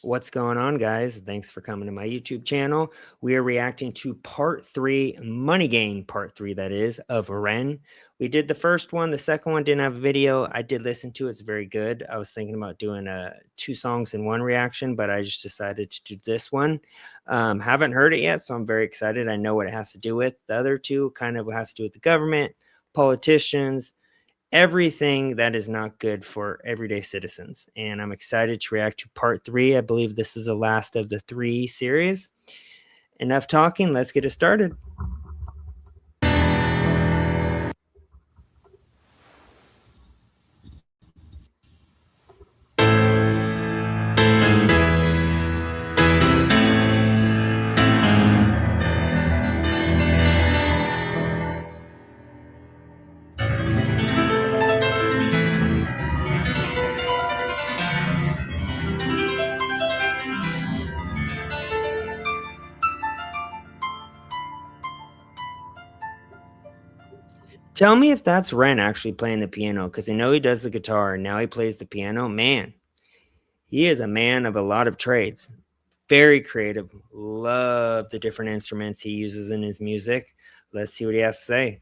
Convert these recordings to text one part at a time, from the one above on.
What's going on, guys? Thanks for coming to my YouTube channel. We are reacting to part 3, Money Gang part 3, that is, of Ren. We did the first one. The second one didn't have a video. I did listen to it. It's very good. I was thinking about doing 2 songs in one reaction, but I just decided to do this one. Haven't heard it yet, so I'm very excited. I know what it has to do with. The other two kind of has to do with the government, politicians, everything that is not good for everyday citizens. And I'm excited to react to part 3. I believe this is the last of the 3 series. Enough talking, let's get it started. Tell me if that's Ren actually playing the piano, because I know he does the guitar and now he plays the piano. Man, he is a man of a lot of trades. Very creative. Love the different instruments he uses in his music. Let's see what he has to say.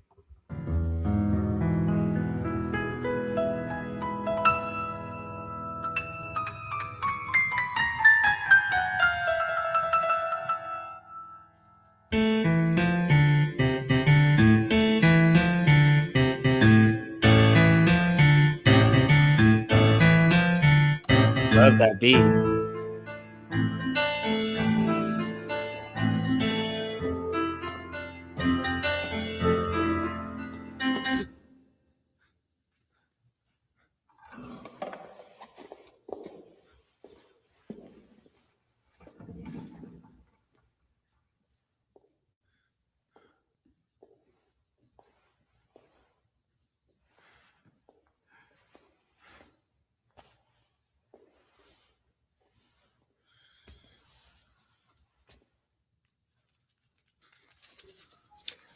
Love that beat.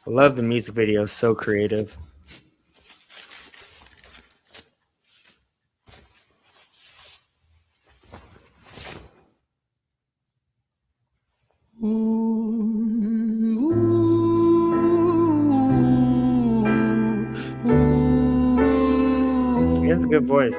I love the music video, so creative. He has a good voice.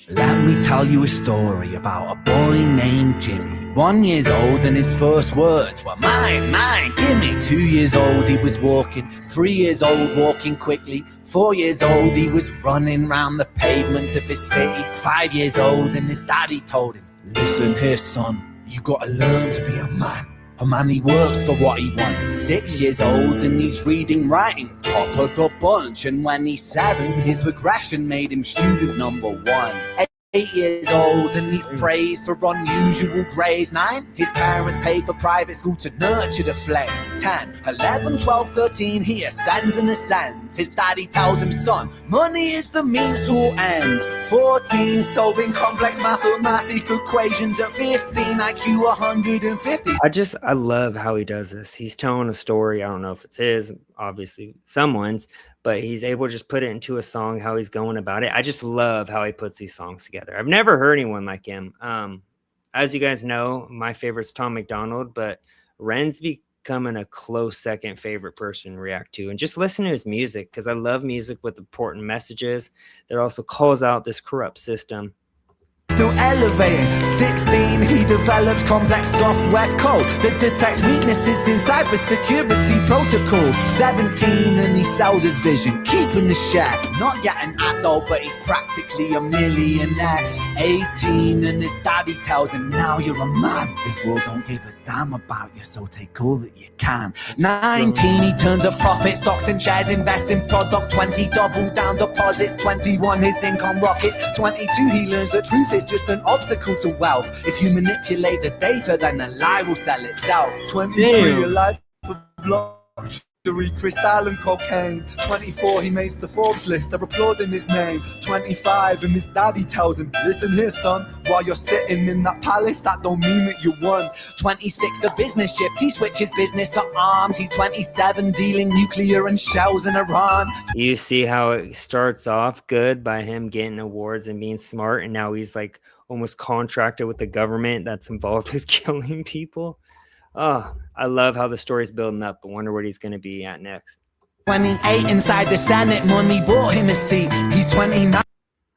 Let me tell you a story about a boy named Jimmy. 1 year old and his first words were mine, gimme. 2 years old he was walking, 3 years old walking quickly, 4 years old he was running round the pavements of his city. 5 years old and his daddy told him, listen here son, you gotta learn to be a man he works for what he wants. 6 years old and he's reading, writing, top of the bunch. And when he's 7, his progression made him student number 1. 8 years old and he's praised for unusual grades. 9, his parents paid for private school to nurture the flame. 10, 11, 12, 13, he ascends and ascends. His daddy tells him, son, money is the means to all ends. 14, solving complex mathematical equations. At 15, IQ 150. I love how he does this. He's telling a story. I don't know if it's his, obviously someone's, but he's able to just put it into a song, how he's going about it. I just love how he puts these songs together. I've never heard anyone like him. As you guys know, my favorite's Tom MacDonald, but Ren's becoming a close second favorite person to react to. And just listen to his music, because I love music with important messages that also calls out this corrupt system. Still elevating. 16, he develops complex software code that detects weaknesses in cybersecurity protocols. 17, and he sells his vision, keeping the share. Not yet an adult, but he's practically a millionaire. 18, and his daddy tells him, now you're a man. This world don't give a damn about you, so take all that you can. 19, he turns a profit, stocks and shares, invest in product. 20, double down deposits. 21, his income rockets. 22, he learns the truth is just an obstacle to wealth. If you manipulate the data, then the lie will sell itself. 23, a life of luxury crystal and cocaine. 24, he makes the Forbes list, they're applauding his name. 25, and his daddy tells him, listen here son, while you're sitting in that palace, that don't mean that you won. 26, a business shift, he switches business to arms. He's 27, dealing nuclear and shells in Iran. You see how it starts off good by him getting awards and being smart, and now he's like almost contracted with the government that's involved with killing people. Oh, I love how the story's building up. I wonder what he's going to be at next. 28, inside the Senate, money bought him a seat. He's 29,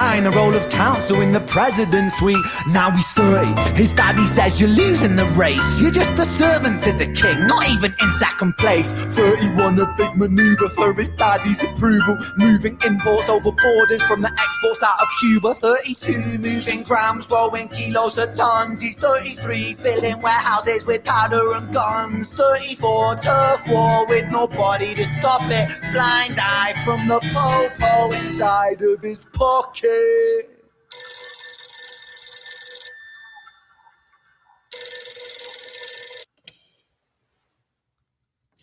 a role of counsel in the president's suite. Now he's 30, his daddy says you're losing the race. You're just a servant to the king, not even in second place. 31, a big maneuver for his daddy's approval. Moving imports over borders from the exports out of Cuba. 32, moving grams, growing kilos to tons. He's 33, filling warehouses with powder and guns. 34, turf war with nobody to stop it. Blind eye from the popo inside of his pocket.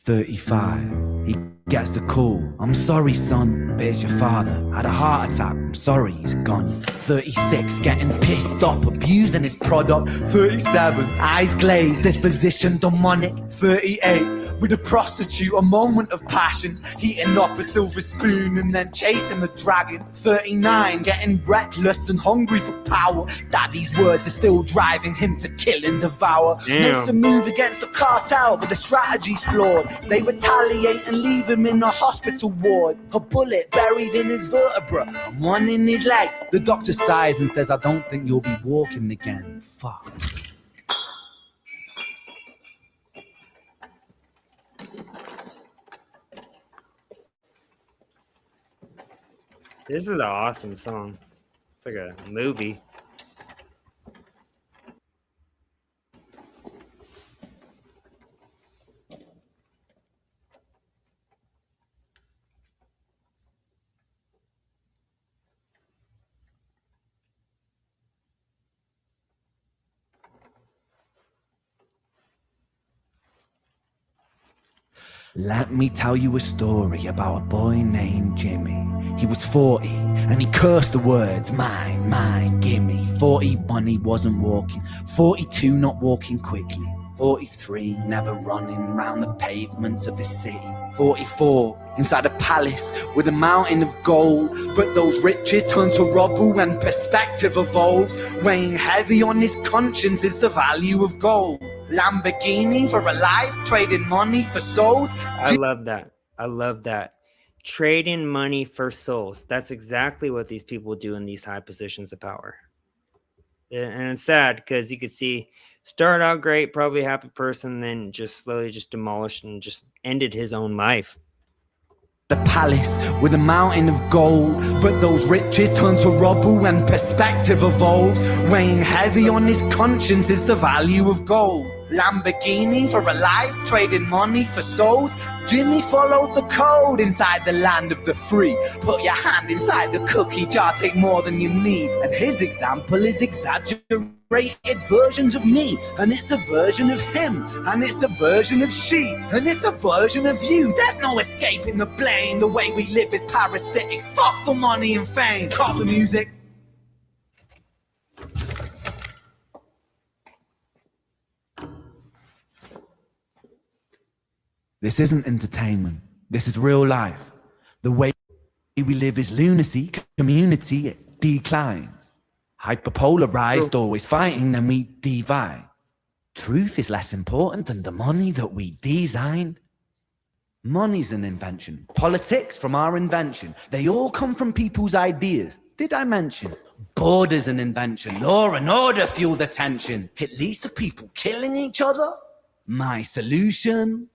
35, he gets the call. I'm sorry son, but it's your father. Had a heart attack, I'm sorry, he's gone. 36, getting pissed off, abusing his product. 37, eyes glazed, disposition demonic. 38, with a prostitute, a moment of passion, heating up a silver spoon and then chasing the dragon. 39, getting reckless and hungry for power. Daddy's words are still driving him to kill and devour. Damn. Makes a move against the cartel, but the strategy's flawed. They retaliate and leave him in a hospital ward. A bullet buried in his vertebra and one in his leg. The doctor sighs and says, I don't think you'll be walking again. Fuck. This is an awesome song. It's like a movie. Let me tell you a story about a boy named Jimmy. He was 40 and he cursed the words, mine, mine, gimme. 41, he wasn't walking. 42, not walking quickly. 43, never running round the pavements of his city. 44, inside a palace with a mountain of gold. But those riches turn to rubble when perspective evolves. Weighing heavy on his conscience is the value of gold. Lamborghini for a life, trading money for souls. I love that. I love that. Trading money for souls. That's exactly what these people do in these high positions of power. And it's sad because you could see start out great, probably a happy person, then just slowly just demolished and just ended his own life. The palace with a mountain of gold, but those riches turn to rubble when perspective evolves. Weighing heavy on his conscience is the value of gold. Lamborghini for a life, trading money for souls. Jimmy followed the code inside the land of the free. Put your hand inside the cookie jar, take more than you need. And his example is exaggerated versions of me. And it's a version of him. And it's a version of she. And it's a version of you. There's no escaping the blame. The way we live is parasitic. Fuck the money and fame. Cut the music. This isn't entertainment. This is real life. The way we live is lunacy. Community, it declines. Hyperpolarized, always fighting, then we divide. Truth is less important than the money that we designed. Money's an invention. Politics from our invention. They all come from people's ideas. Did I mention? Border's an invention. Law and order fuel the tension. It leads to people killing each other. My solution?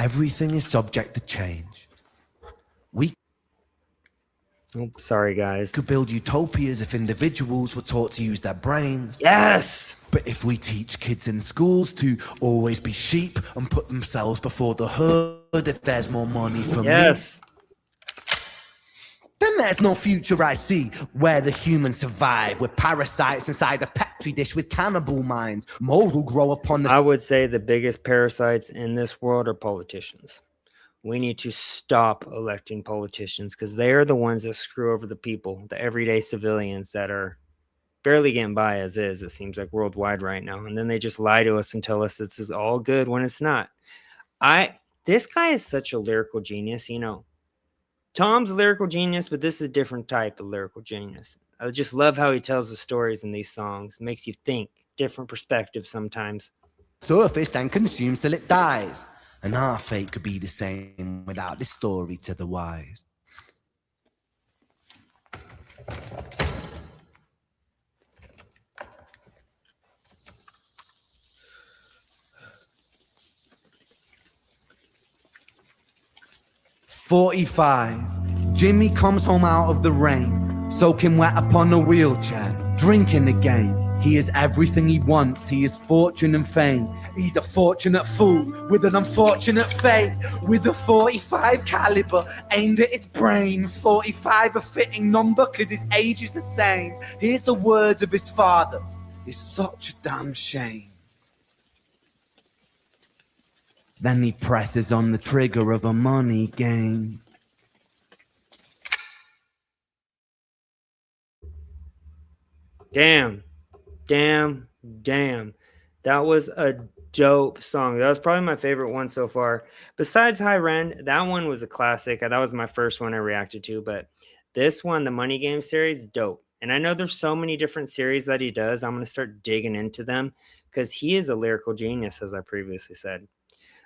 everything is subject to change. We Oh, sorry, guys. could build utopias if individuals were taught to use their brains. Yes. But if we teach kids in schools to always be sheep and put themselves before the herd, if there's more money for Yes. me, then there's no future I see where the humans survive. We're parasites inside a petri dish with cannibal minds. Mold will grow upon the I would say the biggest parasites in this world are politicians. We need to stop electing politicians because they are the ones that screw over the people, the everyday civilians that are barely getting by as is, it seems like worldwide right now. And then they just lie to us and tell us this is all good when it's not. This guy is such a lyrical genius, you know. Tom's a lyrical genius, but this is a different type of lyrical genius. I just love how he tells the stories in these songs. It makes you think, different perspectives sometimes. surface and consumes till it dies. And our fate could be the same without this story to the wise. "45. Jimmy comes home out of the rain, soaking wet upon a wheelchair, drinking again. He is everything he wants, he is fortune and fame. He's a fortunate fool with an unfortunate fate. With a 45 caliber aimed at his brain. 45 a fitting number cause his age is the same. Here's the words of his father. It's such a damn shame. Then he presses on the trigger of a money game. Damn. That was a dope song. That was probably my favorite one so far. Besides High Ren, that one was a classic. That was my first one I reacted to. But this one, the Money Game series, dope. And I know there's so many different series that he does. I'm going to start digging into them because he is a lyrical genius, as I previously said.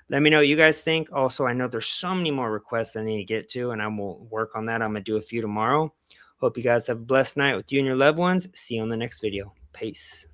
Let me know what you guys think. Also, I know there's so many more requests I need to get to, and I will work on that. I'm going to do a few tomorrow. Hope you guys have a blessed night with you and your loved ones. See you on the next video. Peace.